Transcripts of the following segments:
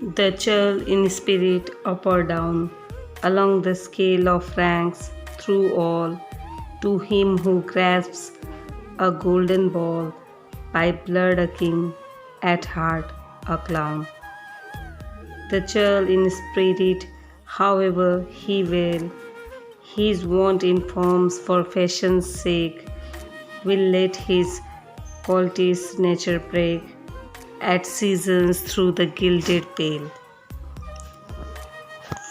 The churl in spirit up or down, along the scale of ranks, through all, to him who grasps a golden ball, by blood a king, at heart a clown. The churl in spirit, however he will, his want in forms for fashion's sake, will let his qualities nature break at seasons through the gilded pale.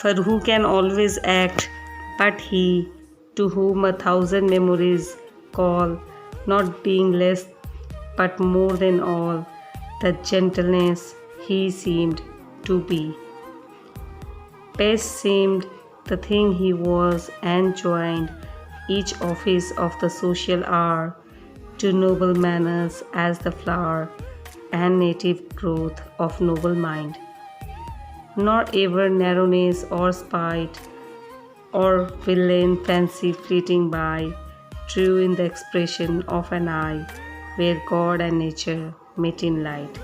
For who can always act but he, to whom a thousand memories call, not being less but more than all, the gentleness he seemed to be. Best seemed the thing he was, and joined each office of the social hour to noble manners as the flower and native growth of noble mind. Nor ever narrowness or spite or villain fancy fleeting by, true in the expression of an eye where God and nature met in light.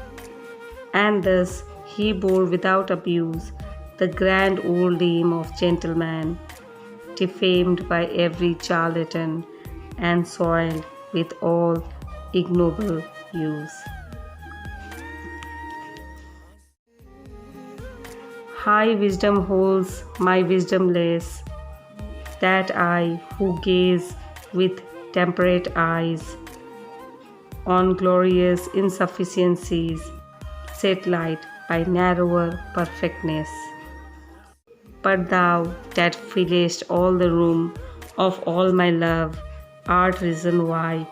And thus he bore without abuse the grand old aim of gentleman, defamed by every charlatan and soiled with all ignoble use. High wisdom holds my wisdom less, that I who gaze with temperate eyes on glorious insufficiencies, set light by narrower perfectness. But thou that fillest all the room of all my love, art reason why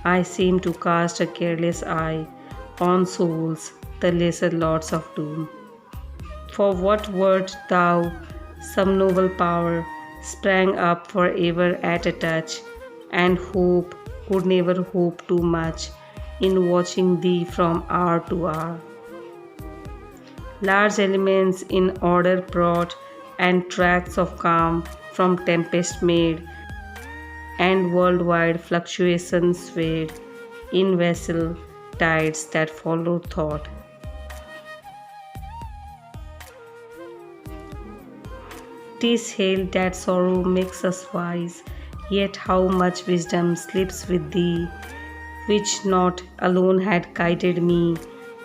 I seem to cast a careless eye on souls, the lesser lords of doom. For what wert thou, some noble power sprang up for ever at a touch, and hope could never hope too much in watching thee from hour to hour. Large elements in order brought, and tracts of calm from tempest made, and worldwide fluctuations swayed in vessel tides that follow thought. 'Tis held that sorrow makes us wise, yet how much wisdom slips with thee, which not alone had guided me,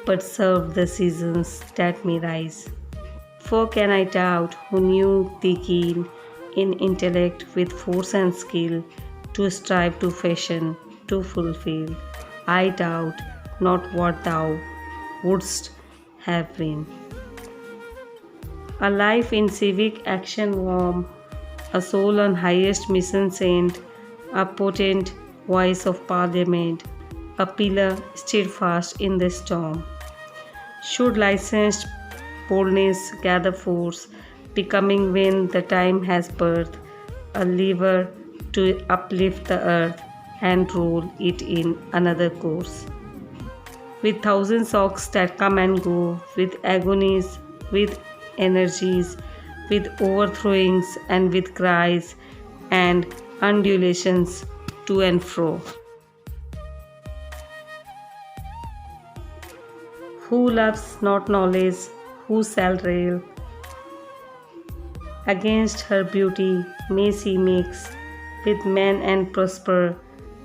but served the seasons that may rise. For can I doubt, who knew thee keen in intellect with force and skill, to strive to fashion, to fulfill, I doubt not what thou wouldst have been. A life in civic action warm, a soul on highest mission sent, a potent voice of parliament, a pillar steadfast in the storm. Should licensed boldness gather force, becoming when the time has birth, a lever to uplift the earth and roll it in another course. With thousand shocks that come and go, with agonies, with energies, with overthrowings and with cries and undulations to and fro. Who loves not knowledge, who shall rail against her beauty, may she mix with men and prosper,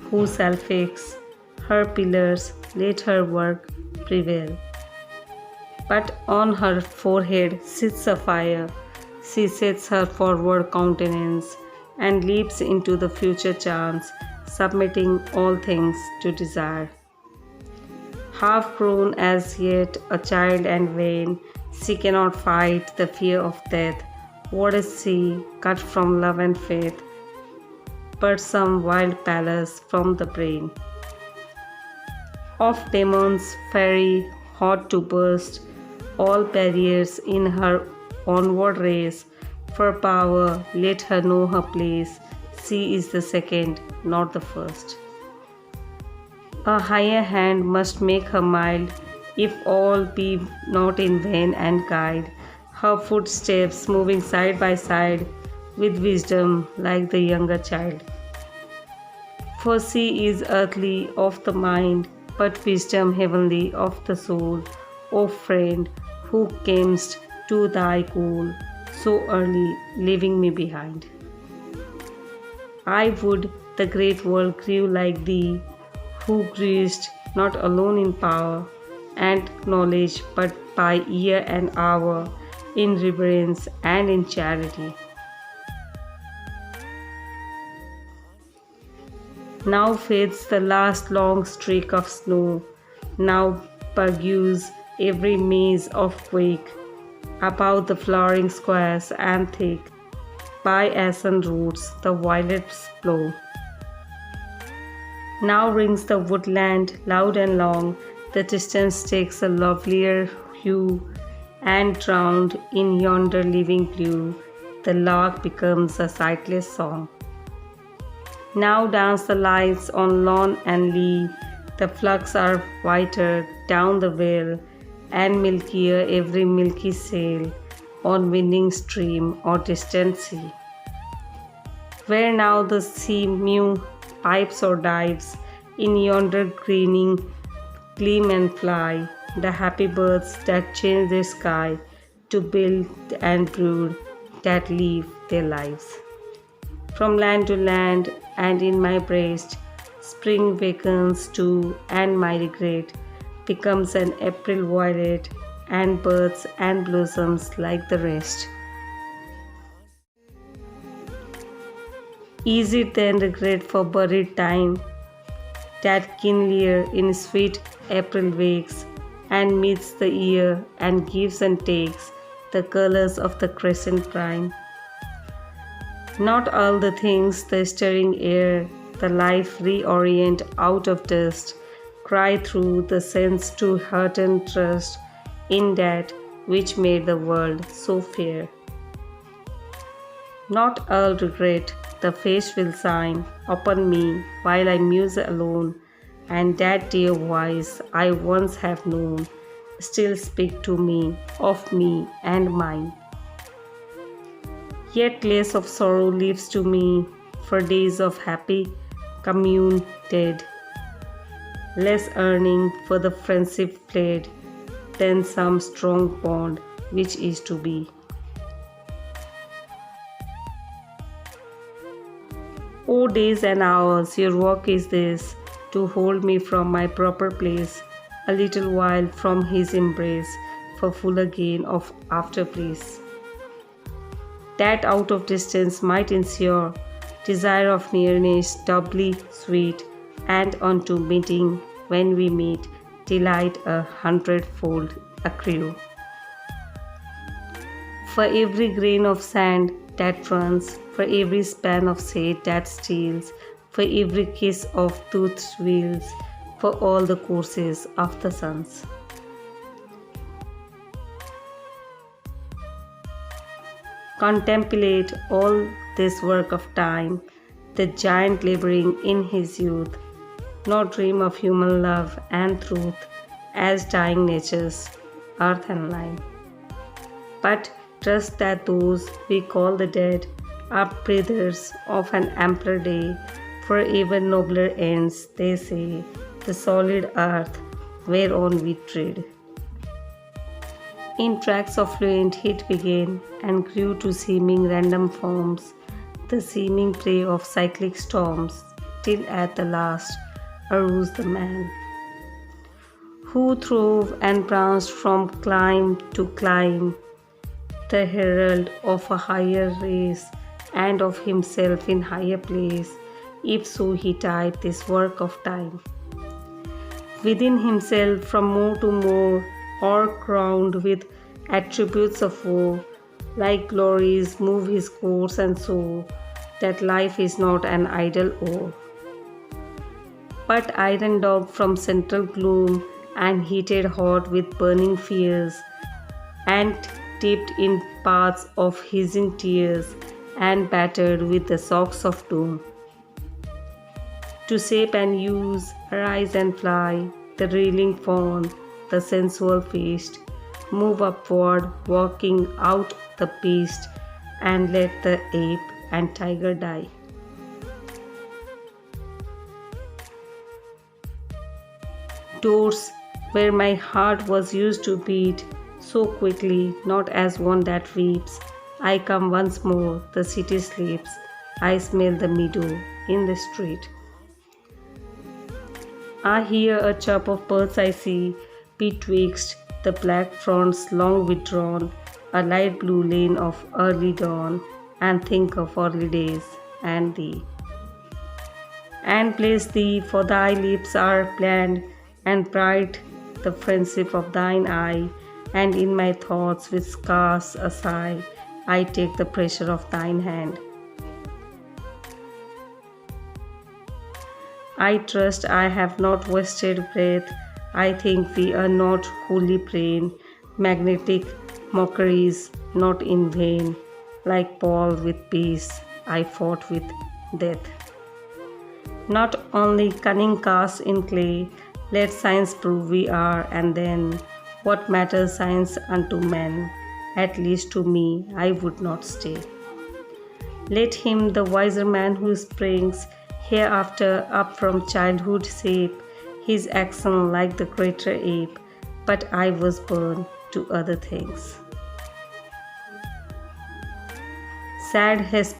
who shall fix her pillars, let her work prevail. But on her forehead sits a fire, she sets her forward countenance, and leaps into the future chance, submitting all things to desire. Half grown as yet a child and vain, she cannot fight the fear of death. What is she, cut from love and faith, but some wild palace from the brain of demons, fairy, hot to burst all barriers in her onward race. For power, let her know her place. She is the second, not the first. A higher hand must make her mild, if all be not in vain, and guide her footsteps moving side by side with wisdom like the younger child. For she is earthly of the mind, but wisdom heavenly of the soul. O friend, who camest to thy goal so early, leaving me behind. I would the great world grew like thee, who grewest not alone in power and knowledge, but by year and hour, in reverence and in charity. Now fades the last long streak of snow, now pursues every maze of quake, about the flowering squares and thick, by ashen roots the violets blow. Now rings the woodland loud and long, the distance takes a lovelier hue, and drowned in yonder living blue, the lark becomes a sightless song. Now dance the lights on lawn and lea, the flocks are whiter down the vale, and milkier every milky sail, on winding stream or distant sea. Where now the sea mew pipes or dives, in yonder greening gleam and fly, the happy birds that change their sky to build and brood, that live their lives. From land to land and in my breast, spring wakens too, and my regret becomes an April violet, and birds and blossoms like the rest. Is it then regret for buried time, that kindlier in sweet April wakes, and meets the ear, and gives and takes the colors of the crescent prime? Not all the things the stirring air, the life reorient out of dust, cry through the sense to heart and trust in that which made the world so fair. Not all regret, the face will shine upon me while I muse alone, and that dear voice I once have known still speak to me of me and mine. Yet less of sorrow leaves to me, for days of happy commune dead, less earning for the friendship fled than some strong bond which is to be. O days and hours, your work is this, to hold me from my proper place, a little while from his embrace, for fuller gain of after place. That out of distance might ensure desire of nearness doubly sweet, and unto meeting when we meet, delight a hundredfold accrue. For every grain of sand that runs, for every span of shade that steals, for every kiss of toothed wheels, for all the courses of the suns. Contemplate all this work of time, the giant laboring in his youth, nor dream of human love and truth as dying nature's earth and line. But trust that those we call the dead are breathers of an ampler day, for ever nobler ends, they say, the solid earth whereon we tread. In tracks of fluent heat began and grew to seeming random forms, the seeming prey of cyclic storms, till at the last arose the man, who throve and pranced from clime to clime, the herald of a higher race and of himself in higher place, if so he tied this work of time. Within himself from more to more, or crowned with attributes of woe, like glories move his course and so, that life is not an idle ore, but iron dog from central gloom, and heated hot with burning fears, and dipped in paths of hissing tears, and battered with the shocks of doom. To shape and use, arise and fly, the reeling fawn, the sensual feast, move upward, walking out the beast, and let the ape and tiger die. Doors where my heart was used to beat, so quickly, not as one that weeps. I come once more, the city sleeps. I smell the meadow in the street. I hear a chirp of birds I see, betwixt the black fronts long withdrawn, a light blue lane of early dawn, and think of early days and thee. And bless thee, for thy lips are bland and bright, the friendship of thine eye, and in my thoughts with scarce a sigh, I take the pressure of thine hand. I trust I have not wasted breath. I think we are not wholly plain, magnetic mockeries not in vain. Like Paul with peace, I fought with death. Not only cunning cast in clay, let science prove we are, and then what matters science unto men? At least to me, I would not stay. Let him, the wiser man who springs hereafter up from childhood's shape, his action like the greater ape, but I was born to other things. Sad has